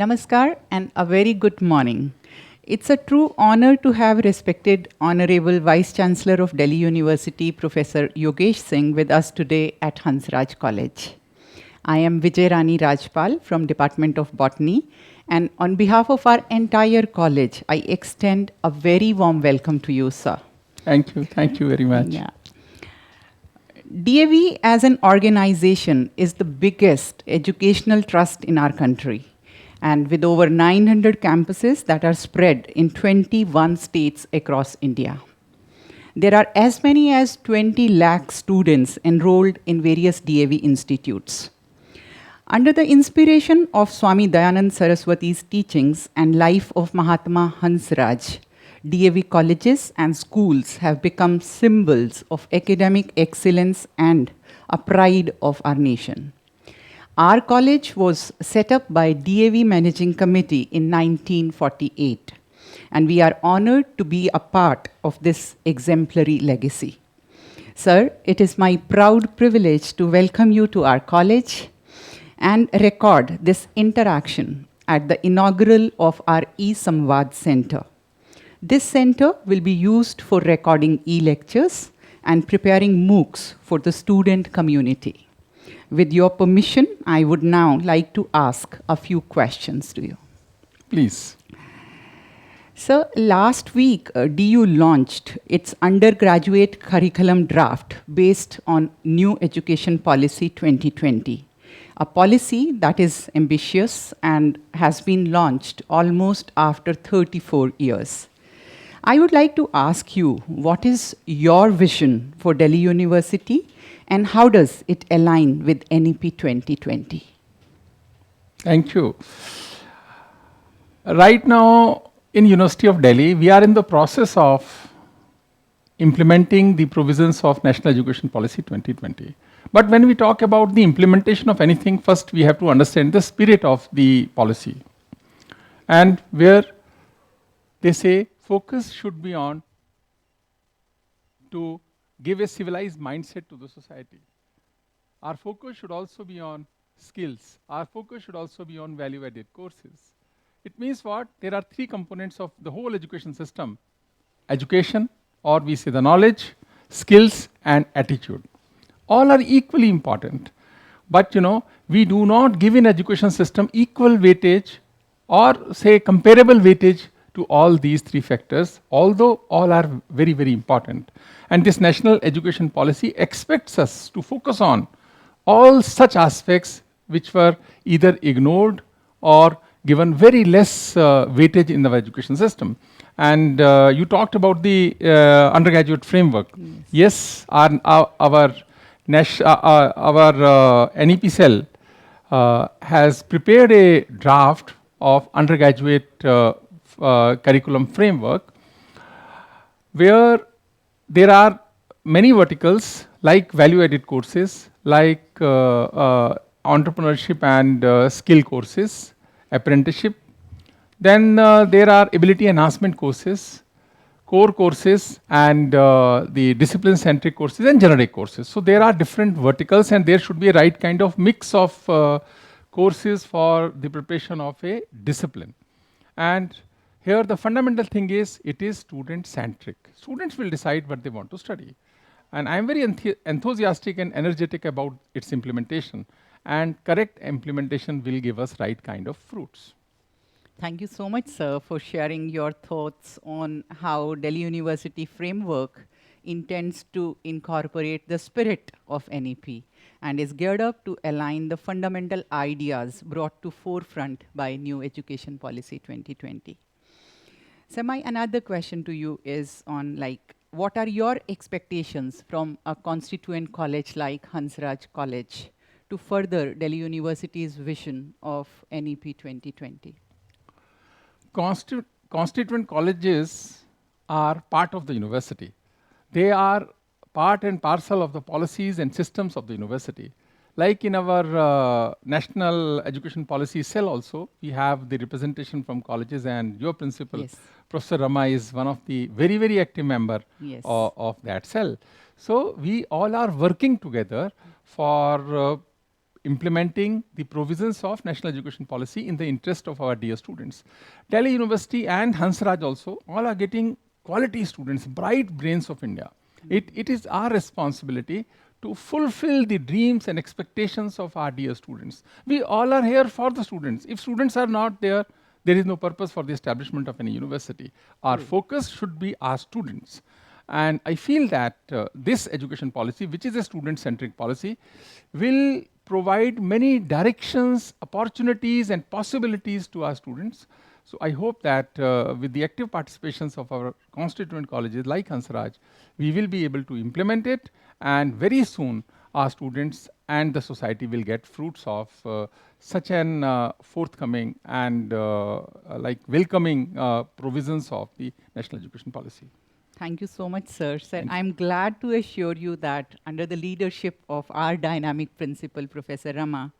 Namaskar and a very good morning. It's a true honor to have respected Honorable Vice Chancellor of Delhi University, Professor Yogesh Singh, with us today at Hansraj College. I am Vijay Rani Rajpal from Department of Botany, and on behalf of our entire college, I extend a very warm welcome to you, sir. Thank you very much. Yeah. DAV as an organization is the biggest educational trust in our country, and with over 900 campuses that are spread in 21 states across India. There are as many as 20 lakh students enrolled in various DAV institutes. Under the inspiration of Swami Dayanand Saraswati's teachings and life of Mahatma Hansraj, DAV colleges and schools have become symbols of academic excellence and a pride of our nation. Our college was set up by DAV Managing Committee in 1948, and we are honored to be a part of this exemplary legacy. Sir, it is my proud privilege to welcome you to our college and record this interaction at the inaugural of our e-Samvaad Center. This center will be used for recording e-lectures and preparing MOOCs for the student community. With your permission, I would now like to ask a few questions to you. Please. Sir, last week, DU launched its undergraduate curriculum draft based on New Education Policy 2020, a policy that is ambitious and has been launched almost after 34 years. I would like to ask you, what is your vision for Delhi University and how does it align with NEP 2020? Thank you. Right now, in University of Delhi, we are in the process of implementing the provisions of National Education Policy 2020. But when we talk about the implementation of anything, first we have to understand the spirit of the policy. And where they say focus should be on to give a civilized mindset to the society. Our focus should also be on skills. Our focus should also be on value-added courses. It means what? There are three components of the whole education system. Education, or we say the knowledge, skills, and attitude. All are equally important. But we do not give in education system equal weightage or say comparable weightage to all these three factors, although all are very, very important. And this National Education Policy expects us to focus on all such aspects which were either ignored or given very less weightage in the education system. And you talked about the undergraduate framework. Yes, our NEP cell has prepared a draft of undergraduate curriculum framework where there are many verticals like value-added courses, like entrepreneurship and skill courses, apprenticeship. Then there are ability enhancement courses, core courses, and the discipline-centric courses and generic courses. So there are different verticals and there should be a right kind of mix of courses for the preparation of a discipline. And here the fundamental thing is, it is student-centric. Students will decide what they want to study. And I'm very enthusiastic and energetic about its implementation. And correct implementation will give us right kind of fruits. Thank you so much, sir, for sharing your thoughts on how Delhi University framework intends to incorporate the spirit of NEP and is geared up to align the fundamental ideas brought to forefront by New Education Policy 2020. So my another question to you is on what are your expectations from a constituent college like Hansraj College to further Delhi University's vision of NEP 2020? Constituent colleges are part of the university. They are part and parcel of the policies and systems of the university. Like in our National Education Policy cell also, we have the representation from colleges, and your principal, Yes. Professor Rama, is one of the very, very active member Yes. of that cell. So we all are working together for implementing the provisions of National Education Policy in the interest of our dear students. Delhi University and Hansraj also, all are getting quality students, bright brains of India. It is our responsibility to fulfill the dreams and expectations of our dear students. We all are here for the students. If students are not there, there is no purpose for the establishment of any university. Our focus should be our students. And I feel that this education policy, which is a student-centric policy, will provide many directions, opportunities, and possibilities to our students. So I hope that with the active participations of our constituent colleges like Hansraj, we will be able to implement it, and very soon our students and the society will get fruits of such an forthcoming and welcoming provisions of the National Education Policy. Thank you so much, sir. I'm glad to assure you that under the leadership of our dynamic principal, Professor Rama,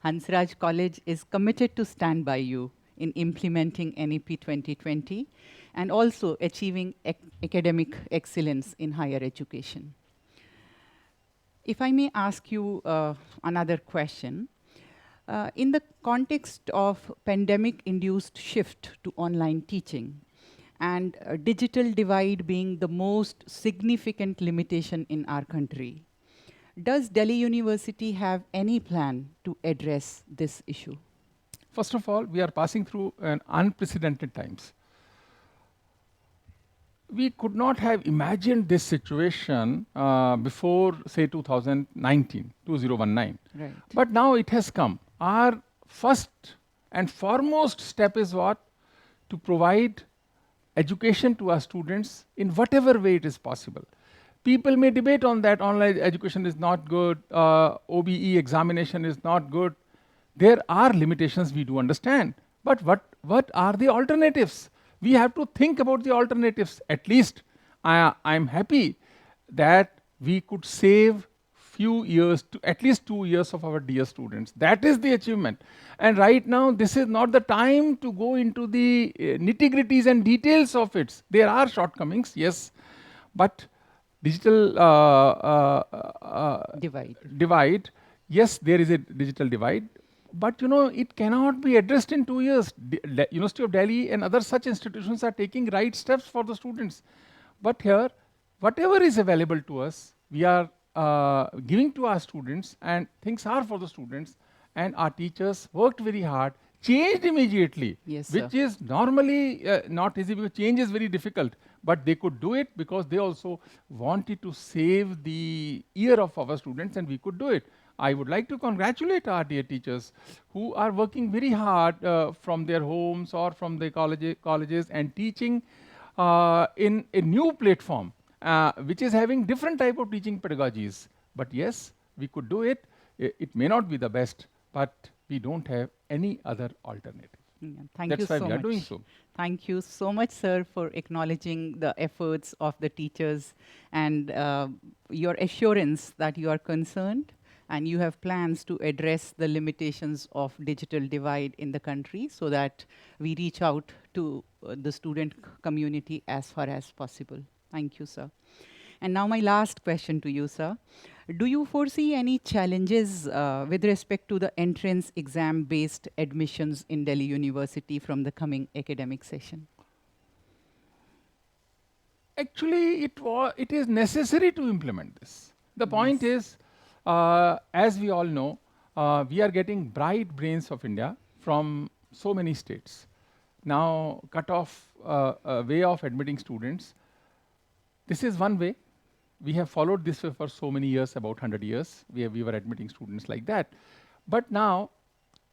Hansraj College is committed to stand by you in implementing NEP 2020 and also achieving academic excellence in higher education. If I may ask you another question, in the context of pandemic-induced shift to online teaching, and digital divide being the most significant limitation in our country, does Delhi University have any plan to address this issue? First of all, we are passing through an unprecedented times. We could not have imagined this situation before, say, 2019. Right. But now it has come. Our first and foremost step is what? To provide education to our students in whatever way it is possible. People may debate on that, online education is not good, OBE examination is not good. There are limitations, we do understand. But what are the alternatives? We have to think about the alternatives. At least I'm happy that we could save few years, at least 2 years of our dear students. That is the achievement. And right now, this is not the time to go into the nitty-gritties and details of it. There are shortcomings, yes, but digital divide, yes, there is a digital divide, but it cannot be addressed in 2 years. University of Delhi and other such institutions are taking right steps for the students. But here, whatever is available to us, we are giving to our students, and things are for the students, and our teachers worked very hard, changed immediately, yes, which is normally not easy because change is very difficult, but they could do it because they also wanted to save the ear of our students, and we could do it. I would like to congratulate our dear teachers who are working very hard from their homes or from the colleges and teaching in a new platform, which is having different type of teaching pedagogies. But yes, we could do it. It may not be the best, but we don't have any other alternative. That's why we are doing so. Thank you so much, sir, for acknowledging the efforts of the teachers and your assurance that you are concerned and you have plans to address the limitations of digital divide in the country so that we reach out to the student community as far as possible. Thank you, sir. And now my last question to you, sir. Do you foresee any challenges with respect to the entrance exam-based admissions in Delhi University from the coming academic session? Actually, it is necessary to implement this. The point is, as we all know, we are getting bright brains of India from so many states. Now, cut off way of admitting students. This is one way. We have followed this way for so many years, about 100 years. We were admitting students like that. But now,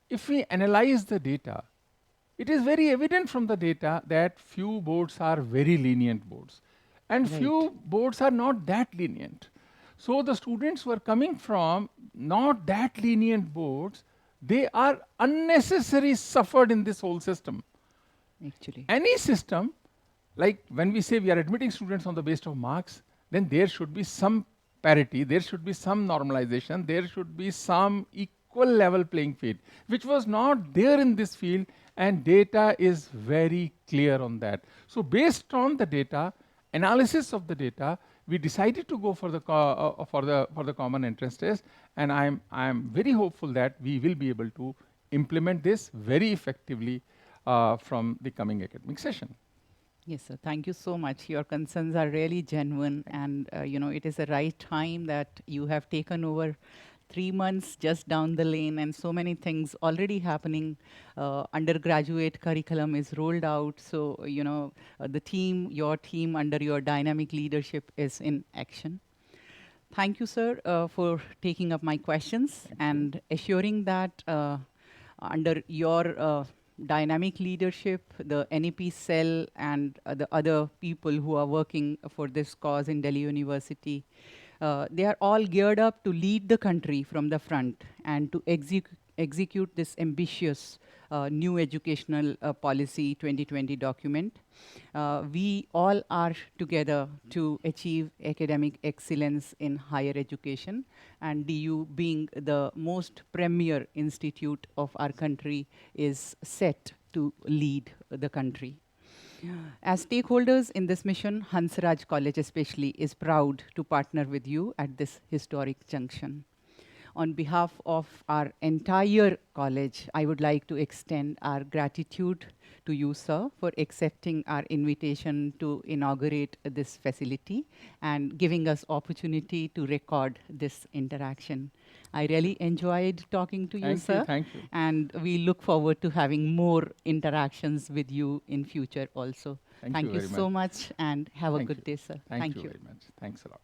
if we analyze the data, it is very evident from the data that few boards are very lenient boards, and few boards are not that lenient. So the students who are coming from not that lenient boards, they are unnecessarily suffered in this whole system. Actually, any system, like when we say we are admitting students on the basis of marks, then there should be some parity, there should be some normalization, there should be some equal level playing field, which was not there in this field, and data is very clear on that. So based on the data, analysis of the data, we decided to go for the common entrance test, and I'm very hopeful that we will be able to implement this very effectively from the coming academic session. Yes, sir. Thank you so much. Your concerns are really genuine, and it is the right time that you have taken over 3 months just down the lane, and so many things already happening. Undergraduate curriculum is rolled out, so your team under your dynamic leadership is in action. Thank you, sir, for taking up my questions and assuring that under your dynamic leadership, the NEP cell and the other people who are working for this cause in Delhi University, they are all geared up to lead the country from the front and to execute this ambitious new educational policy 2020 document. We all are together to achieve academic excellence in higher education, and DU being the most premier institute of our country is set to lead the country. As stakeholders in this mission, Hansraj College especially is proud to partner with you at this historic junction. On behalf of our entire college, I would like to extend our gratitude to you, sir, for accepting our invitation to inaugurate this facility and giving us opportunity to record this interaction. I really enjoyed talking to you, sir. Thank you. And we look forward to having more interactions with you in future also. Thank you so much, and have a good day, sir. Thank you very much. Thanks a lot.